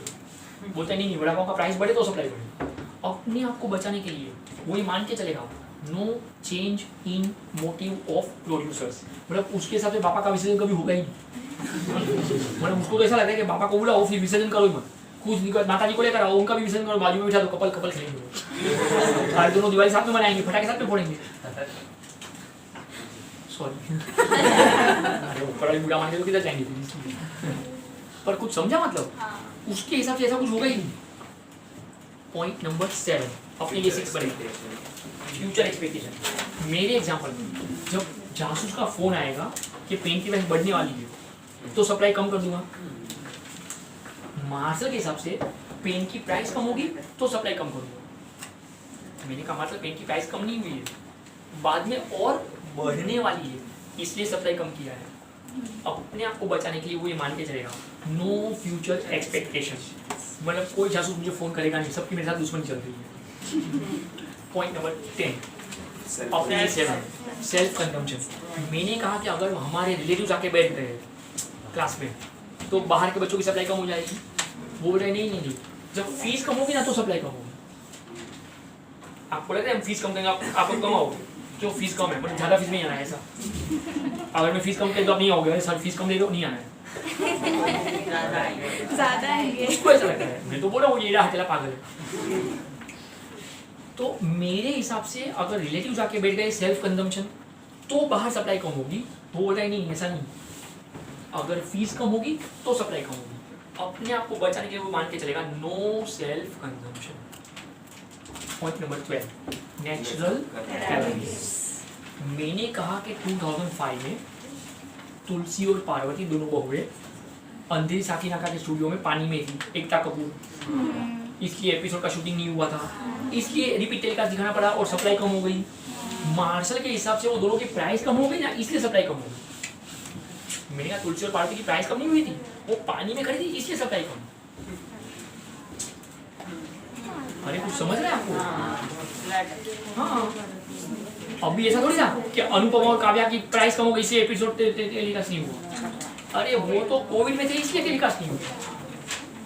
बोलते नहीं, वड़ा पाव का प्राइस बढ़े तो सप्लाई बढ़े। अपने आप को बचाने के लिए वो ये मान के चलेगा no change in motive of producers, मतलब उसके हिसाब से पापा का विसर्जन कभी होगा ही नहीं। मतलब उसको तो ऐसा लगता है कि पापा को बुलाओ फिर विसर्जन करो ही मत, कुछ निकल माता जी को लेकर आओ, उनका भी विसर्जन करो, बाजू में बिठा दो, कपल कपल खेलेंगे, और दोनों दिवाली साथ में मनाएंगे, पटाखे साथ में फोड़ेंगे। सॉरी, अरे ऊपर वाली बुढ़ा मान के तो किधर जाएंगे फिर, पर कुछ समझा मतलब? उसके हिसाब से ऐसा कुछ होगा ही नहीं। पॉइंट नंबर 7, अपने लिए 6 बनेंगे, फ्यूचर एक्सपेक्टेशन। मेरे एग्जांपल में जब जासूस का फोन आएगा कि पेन की प्राइस बढ़ने वाली है तो सप्लाई कम कर दूंगा। मार्शल के हिसाब से पेन की प्राइस कम होगी तो सप्लाई कम करूंगा। मैंने कहा मतलब पेन की प्राइस कम नहीं हुई है, बाद में और बढ़ने वाली है, इसलिए सप्लाई कम किया है। अपने आप को बचाने के लिए वो ये मान के चलेगा नो फ्यूचर एक्सपेक्टेशन, मतलब कोई जासूस मुझे फोन करेगा नहीं, सबकी मेरे साथ दुश्मनी चल रही है। पॉइंट नंबर 10, अपने लिए सेल्फ कंजम्पशन। मैंने कहा कि अगर हमारे रिलेटिव्स आके बैठ गए क्लास में तो बाहर के बच्चों की सप्लाई कम हो जाएगी। वो बोल रहे नहीं, जब फीस कम होगी ना तो सप्लाई कम होगी। आपको लग रहा है हम फीस कम करेंगे आप लोग कम आओगे, क्यों फीस कम है, मतलब ज़्यादा फीस नहीं आना है ऐसा। अगर मैं फीस कम कर तो आप नहीं आओगे, सर फीस कम दे दो, नहीं आना है, ज़्यादा है ये। उसको ऐसा लगता है। मैं तो बोल रहा हूँ ये अकेला पागल है। तो मेरे हिसाब से अगर रिलेटिव जाके बैठ गए सेल्फ कंजम्पशन तो बाहर सप्लाई कम होगी, वो बोल रहा है नहीं ऐसा नहीं, अगर फीस कम होगी तो सप्लाई कम होगी। अपने आप को बचाने के लिए वो मान के चलेगा no self consumption. Point number 12 natural calories. मैंने कहा कि 2005 में तुलसी और पार्वती दोनों बहुएं अंधेरी साकीनाका के स्टूडियो में पानी में थी, एकता कपूर, इसलिए एपिसोड का शूटिंग नहीं हुआ था, इसलिए रिपीट टेलीकास्ट दिखाना पड़ा और सप्लाई कम हो गई। मार्शल के हिसाब से वो दोनों की प्राइस कम हो गई ना, इसलिए सप्लाई कम हो गई। मैंने कहा तुलसी और पार्वती की प्राइस कम नहीं हुई थी, वो पानी में खड़ी थी इसलिए सप्लाई कम। अरे कुछ समझ रहे हैं आपको? हाँ, अभी ऐसा थोड़ी था कि अनुपमा और काव्या की प्राइस कम हो गई इसलिए एपिसोड टेलीकास्ट नहीं हुआ। अरे वो तो कोविड में थे इसलिए टेलीकास्ट नहीं हुआ।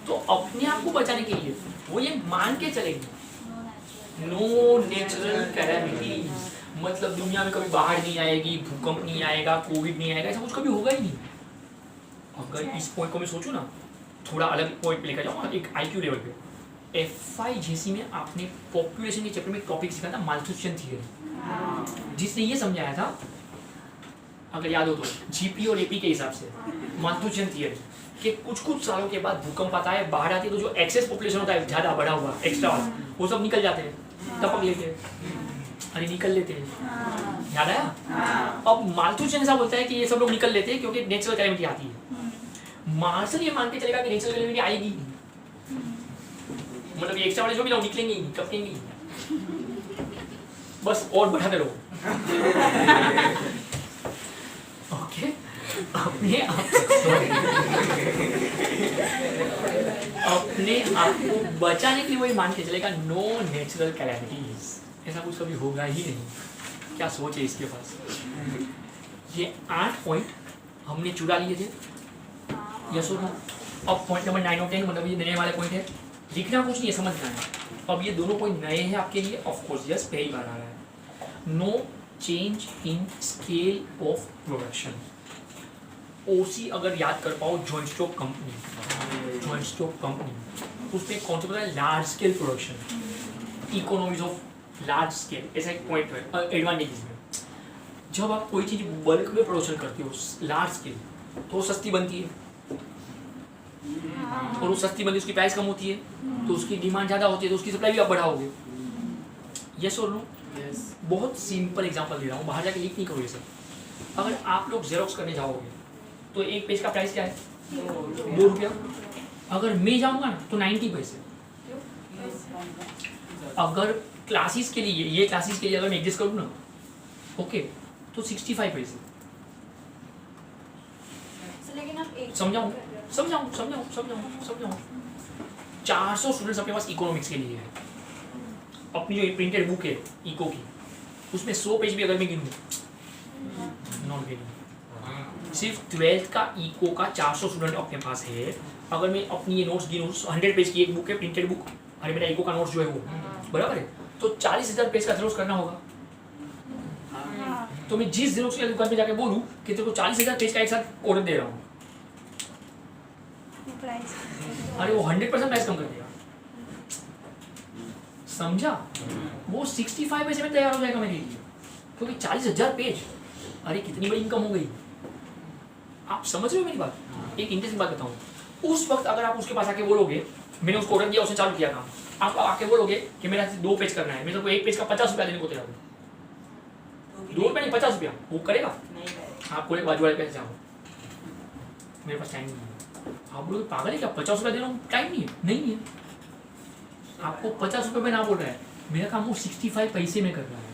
तो अपने आप को बचाने के लिए वो ये मान के चलेंगे नो नेचुरल कैलेमिटीज, मतलब दुनिया में कभी बाढ़ नहीं आएगी, भूकंप नहीं आएगा, कोविड नहीं आएगा, ऐसा कुछ कभी होगा ही नहीं। अगर इस पॉइंट को मैं सोचूं ना, थोड़ा अलग पॉइंट पे लेकर जाऊँ, एक आईक्यू लेवल पे, FIGC में आपने पॉपुलेशन के चैप्टर में टॉपिक सीखा था माल्थुसियन थ्योरी, जिसने ये समझाया था, अगर याद हो तो, GP और AP के हिसाब से माल्थुसियन थ्योरी कि कुछ सालों के बाद भूकंप आता है, बाढ़ आती है, तो जो एक्सेस पॉपुलेशन होता है ज़्यादा बढ़ा हुआ एक्स्ट्रा, वो सब निकल जाते हैं, टपक लेते हैं, अरे निकल लेते हैं, याद आया? अब माल्थुसियन ऐसा बोलता है कि ये सब लोग निकल लेते हैं क्योंकि नेचुरल कैलेमिटी आती है। मार्शल ये मान के चलेगा कि नेचुरल कैलेमिटी आएगी, मतलब ये एक्स्ट्रा वाले जो भी लोग निकलेंगे ही नहीं, टपकेंगे ही नहीं, बस और बढ़ाते रहो। ओके, अपने आप को बचाने के लिए वही मान के चलेगा नो नेचुरल कैलेमिटीज, ऐसा कुछ कभी होगा ही नहीं। क्या सोच है इसके पास? ये 8 पॉइंट हमने चुरा लिए थे, यस और नो। अब पॉइंट नंबर 9 और 10 मतलब ये नए वाले पॉइंट है, लिखना कुछ नहीं है, समझना है। अब ये दोनों पॉइंट नए हैं आपके लिए, ऑफ कोर्स यस, पहली बार आ रहा है। No change in scale of production. OC अगर याद कर पाओ, जॉइंट स्टॉक कंपनी, उसमें एक कॉन्सेप्ट है large scale production, economies of large scale, ऐसा एक पॉइंट है एडवांटेज में। जब आप कोई चीज़ बल्क में प्रोडक्शन करते हो लार्ज स्केल, तो वो सस्ती बनती है, और वो सस्ती बनती है, उसकी प्राइस कम होती है, तो उसकी डिमांड ज़्यादा होती है, तो उसकी सप्लाई भी आप बढ़ाओगे। यस और नो? बहुत सिंपल एग्जांपल दे रहा हूँ, बाहर जाके लीक नहीं करो ये सब। अगर आप लोग जेरोक्स करने जाओगे तो एक पेज का प्राइस क्या है? 2 रुपया। अगर मैं जाऊँगा ना तो 90 पैसे। अगर क्लासेस के लिए, ये क्लासेस के लिए अगर मैं एडजस्ट करूँ ना, ओके, तो 65 पैसे। समझाऊँ 400 स्टूडेंट्स अपने पास इकोनॉमिक्स के लिए है। अपनी जो प्रिंटेड बुक है इको की, उसमें 100 पेज भी अगर मैं गिनूँ, नॉट वेरी, सिर्फ 12th का इको का 400 स्टूडेंट अपने पास है। अगर मैं अपनी ये नोट्स गिनूँ, 100 पेज की एक बुक है प्रिंटेड बुक, अरे मेरा इको का नोट्स जो है वो बराबर है, तो 40,000 पेज का जेरोक्स करना होगा। तो मैं जिस जेरोक्स की दुकान में जाके बोलूँ कि तेरे को 40,000 पेज का एक साथ ऑर्डर दे रहा हूँ, अरे वो 100% प्राइस कम कर देगा, समझा? वो 65 पैसे में तैयार हो जाएगा मेरे लिए, क्योंकि 40,000 पेज, अरे कितनी बड़ी इनकम हो गई। आप समझ रहे हो मेरी बात? एक इंटरेस्टिंग बात बताऊं, उस वक्त अगर आप उसके पास आके बोलोगे, मैंने उसको ऑर्डर दिया, उसने चालू किया काम, आप आके बोलोगे कि मेरा 2 पेज करना है, मैं तो एक पेज का 50 रुपया देने को तैयार हूँ, 2 रुपये नहीं 50 रुपया, वो करेगा? आप बोले बाजू वाले पैसे जाओ, मेरे पास टाइम नहीं है। आप बोलोगे पागल है क्या, 50 रुपया दे रहा हूँ, टाइम नहीं है। आपको 50 रुपये में ना बोल रहा है, मेरा काम वो 65 पैसे में कर रहा है।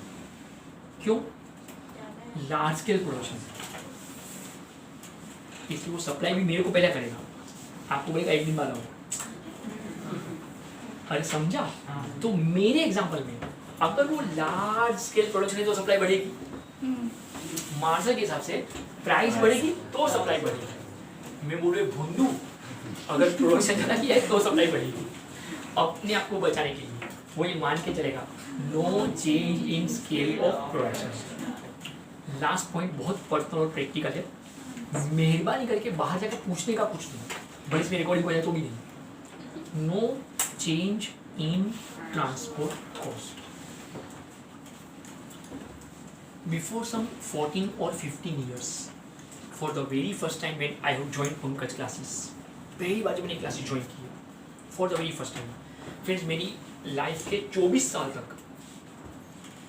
क्यों? लार्ज स्केल प्रोडक्शन, इसलिए वो सप्लाई भी मेरे को पहले करेगा, आपको बोलेगा एक दिन बाद आओ। अरे समझा? तो मेरे एग्जांपल में अगर वो लार्ज स्केल प्रोडक्शन है तो सप्लाई बढ़ेगी, मार्जिन के हिसाब से प्राइस बढ़ेगी तो सप्लाई बढ़ेगी। मैं बोल रहे भुंदू, अगर प्रोडक्शन ज़्यादा किया है तो सप्लाई बढ़ेगी, अपने आप को बचाने के लिए। वो ये मान के चलेगा no change in scale of production. Last point बहुत पर्सनल और प्रैक्टिकल है, मेहरबानी करके बाहर जाकर पूछने का कुछ नहीं, भले इसमें रिकॉर्डिंग हो जाए तो भी नहीं। No change in transport cost. Before some 14 or 15 years, for the very first time when I have joined Pankaj classes, पहली बार जब मैंने क्लासेस ज्वाइन की, for the very first time, friends मेरी लाइफ के 24 साल तक,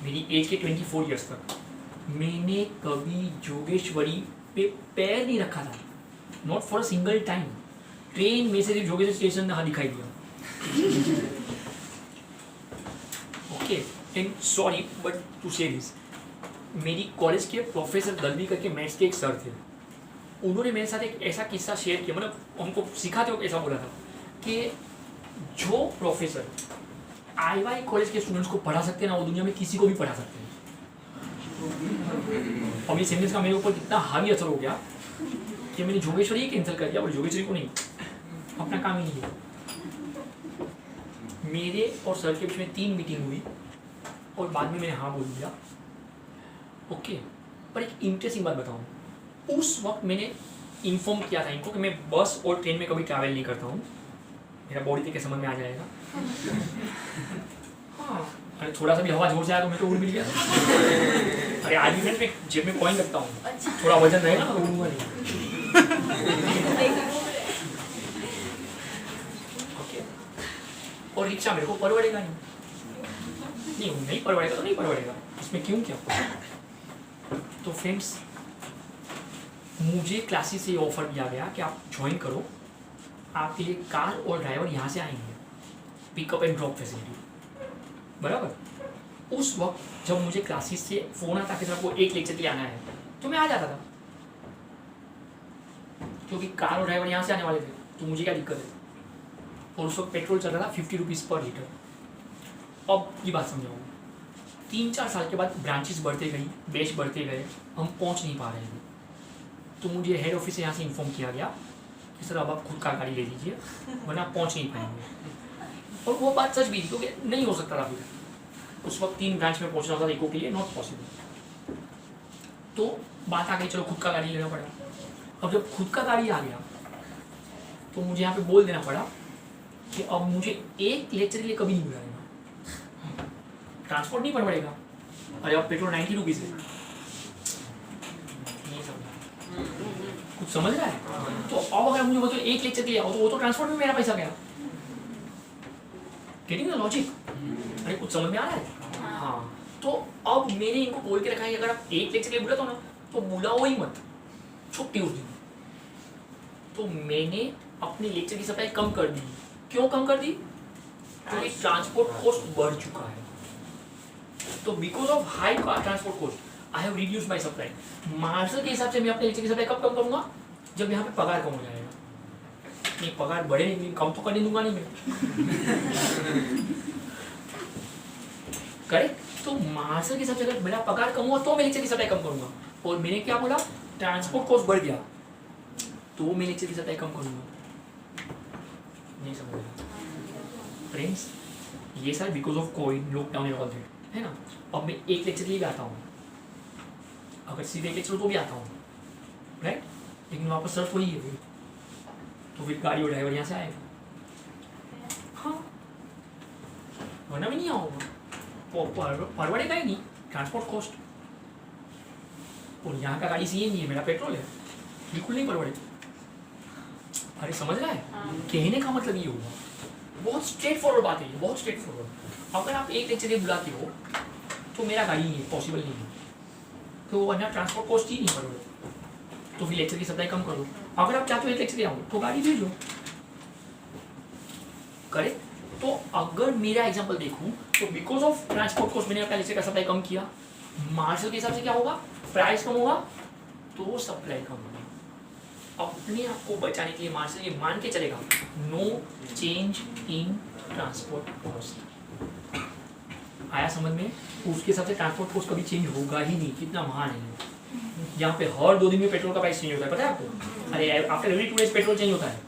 मेरी एज के 24 ईयर्स तक मैंने कभी जोगेश्वरी पे पैर नहीं रखा था, not for a single time. Train में से सिर्फ जोगेश्वरी स्टेशन यहाँ दिखाई दिया। Okay, and sorry but to say this, मेरी कॉलेज के प्रोफेसर दलवी करके मैथ्स के एक सर थे, उन्होंने मेरे साथ एक ऐसा किस्सा शेयर किया, मतलब हमको सिखाते हो ऐसा बोला था कि जो प्रोफेसर IY कॉलेज के स्टूडेंट्स को पढ़ा सकते हैं ना, वो दुनिया में किसी को भी पढ़ा सकते हैं। और ये सेंटेंस का मेरे ऊपर कितना हावी असर हो गया कि मैंने जोगेश्वरी ही कैंसिल कर दिया, और जोगेश्वरी को नहीं, अपना काम ही नहीं है। मेरे और सर के बीच में 3 मीटिंग हुई और बाद में मैंने हाँ बोल दिया। ओके, पर एक इंटरेस्टिंग बात बताऊँ, उस वक्त मैंने इन्फॉर्म किया था इनको कि मैं बस और ट्रेन में कभी ट्रैवल नहीं करता हूँ, मेरा बॉडी देख के समझ में आ जाएगा। हाँ, अरे थोड़ा सा भी हवा जोर से आया तो मैं तो उड़ मिल गया। अरे आज भी मैं जेब में कॉइन रखता हूँ, थोड़ा वजन रहेगा तो उड़ूंगा नहीं। ओके, और रिक्शा मेरे को परवड़ेगा नहीं परवड़ेगा तो नहीं परवड़ेगा, इसमें क्यों क्या। तो फ्रेंड्स, मुझे क्लासेस से ऑफर दिया गया कि आप ज्वाइन करो, आपके लिए कार और ड्राइवर यहाँ से आएंगे, पिकअप एंड ड्रॉप फैसिलिटी, बराबर। उस वक्त जब मुझे क्लासेस से फोन आता कि आपको एक लेक्चर के लिए आना है, तो मैं आ जाता था, क्योंकि कार और ड्राइवर यहाँ से आने वाले थे, तो मुझे क्या दिक्कत है। और उस वक्त पेट्रोल चल रहा था 50 रुपीज़ पर लीटर। अब ये बात समझाऊँ, 3-4 साल के बाद ब्रांचेस बढ़ते गई, बेच बढ़ते गए, हम पहुँच नहीं पा रहे थे, तो मुझे हेड ऑफिस से यहाँ से इन्फॉर्म किया गया कि सर अब आप खुद का गाड़ी ले लीजिए, वरना आप पहुँच नहीं पाएंगे। और वो बात सच भी थी, क्योंकि नहीं हो सकता था अभी तक। उस वक्त 3 ब्रांच में पहुँचना होता था इको के लिए, नॉट पॉसिबल। तो बात आ गई, चलो खुद का गाड़ी लेना पड़ा। अब जब खुद का गाड़ी आ गया तो मुझे यहाँ पे बोल देना पड़ा कि अब मुझे एक लेक्चर के लिए कभी नहीं बुलाएगा, ट्रांसपोर्ट नहीं पड़ेगा। अरे अब पेट्रोल 90 रुपीज़ है, कुछ समझ रहा है। तो अब अगर मुझे बोलते एक लेक्चर के लिए आओ, तो वो तो ट्रांसपोर्ट में मेरा पैसा गया। Getting the logic? अरे कुछ समझ में आ रहा है? हाँ। तो अब मैंने इनको बोल के रखा है कि अगर आप एक लेक्चर के लिए बुलाते हो ना, तो बुलाओ ही मत, छुट्टी उस दिन। तो मैंने अपने लेक्चर की सप्लाई कम कर दी। क्यों कम कर दी? क्योंकि ट्रांसपोर्ट कॉस्ट बढ़ चुका है। तो because of high transport cost I have reduced my supply. Marshall के हिसाब से मैं अपने लेक्चर की सप्लाई कब कम करूंगा? जब यहाँ पे पगार कम हो जाएगा। नहीं, पगार बढ़े नहीं, कम तो करने दूंगा नहीं मैं। करेक्ट? तो मार्शल के हिसाब से अगर मेरा पगार कम हुआ तो मैं लेक्चर की सप्लाई कम करूंगा। और मैंने क्या बोला? ट्रांसपोर्ट कॉस्ट बढ़ गया तो मैं लेक्चर की सप्लाई कम करूंगा। नहीं समझ फ्रेंड्स, ये सारे because of Covid, lockdown and all that, है ना। अब मैं एक लेक्चर के लिए भी आता हूँ, अगर सीधे एक लेक्चर तो भी आता हूँ, राइट। लेकिन वहाँ पर सर्च वही है, तो फिर गाड़ी और ड्राइवर यहाँ से आएगा। हाँ, वरना भी नहीं आऊँगा, परवड़ेगा ही नहीं ट्रांसपोर्ट कॉस्ट। और यहाँ का गाड़ी CNG है, मेरा पेट्रोल है, बिल्कुल नहीं परवड़ेगा। अरे समझ रहा है? कहने का मतलब ये होगा, बहुत स्ट्रेट फॉरवर्ड बात है, बहुत स्ट्रेट फॉरवर्ड। अगर आप एक लेक्चर बुलाते हो तो मेरा गाड़ी नहीं है, पॉसिबल नहीं है, तो वरना ट्रांसपोर्ट कॉस्ट ही नहीं पड़ोगे, तो फिर लेक्चर की सप्लाई कम करो। अगर आप चाहते हो एक लेक्चर आओ तो गाड़ी भेजो, करेक्ट। तो अगर मेरा एग्जांपल देखूं तो बिकॉज ऑफ ट्रांसपोर्ट कॉस्ट मैंने अपना लेक्चर का सप्लाई कम किया। मार्शल के हिसाब से क्या होगा? प्राइस कम होगा तो सप्लाई कम होगा। अपने आप को बचाने के लिए मार्शल ये मान के चलेगा, no change in transport cost. आया समझ में? उसके हिसाब से ट्रांसपोर्ट कॉस्ट कभी चेंज होगा ही नहीं। कितना महान है। यहाँ पे हर 2 दिन में पेट्रोल का प्राइस चेंज होता है, पता है आपको? अरे after every 2 days petrol change होता है,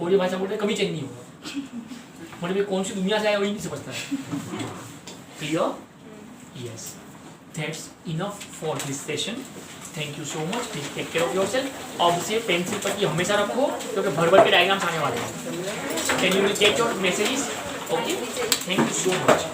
और ये भाषा बोलते हैं कभी चेंज नहीं होगा। मतलब ये कौन सी दुनिया से आया वही नहीं समझता है। Clear? Yes, that's enough for this session. Thank you so much, please take care of yourself. अब से पेंसिल पट्टी हमेशा रखो क्योंकि भर भर के डायग्राम्स आने वाले हैं। Can you take your messages? Okay, thank you so much.